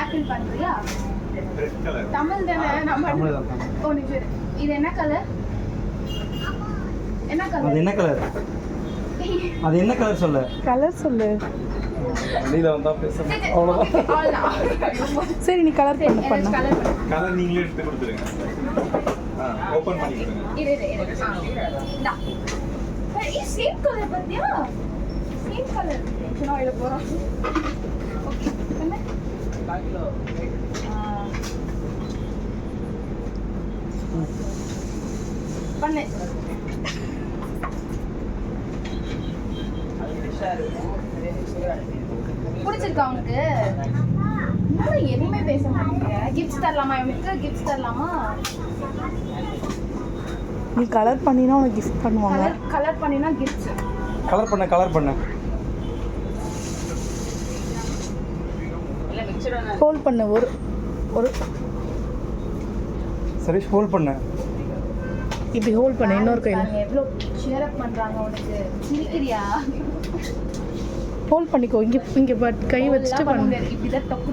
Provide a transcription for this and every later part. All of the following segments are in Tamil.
ஆப்பிள் பண்றியா? தமிழ் தானே நம்ம. ஓ நிஜம். இது என்ன கலர்? என்ன கலர்? அது என்ன கலர்? அது என்ன கலர் சொல்லு. கலர் சொல்லு. நீல வந்தா பேசுங்க. அவ்வளவுதான். சரி நீ கலர் பண்ணு. கலர் நீங்களே எடுத்து கொடுத்துருங்க. ஓபன் பண்ணி கொடுங்க. இரு. டா. ஏய் சேம் கலர் பாத்தியா? Same colour. நான் இத போறோம். ஓகே. பண்ணு. பண்ணு. பிடிச்சிருக்கா உனக்கு? இன்னும் எதுவுமே பேச மாட்டேங்க. கிஃப்ட்ஸ் தரலாமா? எனக்கு கிஃப்ட்ஸ் தரலாமா? நீ கலர் பண்ணினா உனக்கு கிஃப்ட் பண்ணுவாங்க. கலர் பண்ணினா கிஃப்ட்ஸ். கலர் பண்ணு. ஹோல்ட் பண்ணு. ஒரு சரி ஹோல்ட் பண்ணு. இப்படி ஹோல்ட் பண்ணு இன்னொரு கையில. எவ்வளோ ஷேர் அப் பண்றாங்க உனக்கு. சிரிக்கிறியா? ஹோல்ட் பண்ணிக்கோ. இங்க கை வச்சுட்டு பண்ணு. இப்படி தான் டக்கு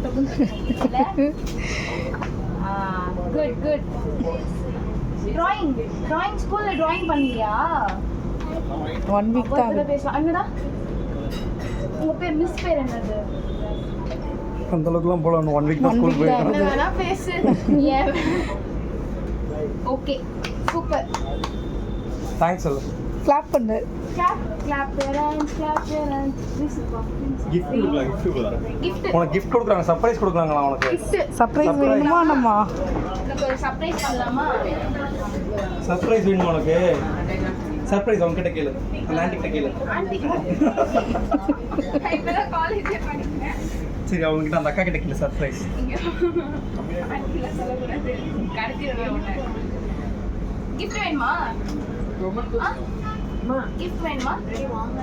குட். டிராயிங் ஸ்கூல்ல டிராயிங் பண்ணியா? 1 வீக் தான் ஆகுது. பேசலாம். அங்கடா உங்க பேர் மிஸ் பேர் என்னது? அந்த அளவுக்குலாம் போல 1 வீக் தான் ஸ்கூல் போய். என்ன வேணா பேசு. Okay super. தேங்க்ஸ் சொல்லு. கிளாப் பண்ணு. Clap parents. கிஃப்ட் உனக்கு கிஃப்ட் கொடுக்குறாங்க. சர்ப்ரைஸ் கொடுக்குறாங்களா உனக்கு? சர்ப்ரைஸ் வேணுமா நம்ம? எனக்கு ஒரு சர்ப்ரைஸ் பண்ணலாமா? சர்ப்ரைஸ் வேணுமா உனக்கு? சர்ப்ரைஸ் அவங்க கிட்ட கேளு. அந்த ஆண்டி கிட்ட கேளு. இப்பதான் காலேஜ் படிக்கிறேன். சரி அவங்க கிட்ட அந்த அக்கா கிட்ட கேளு. சர்ப்ரைஸ். ஆண்டில சொல்லக்கூடாது. கடத்திடுவேன். கிஃப்ட் வேணுமா? கிஃப்ட் வேணுமா?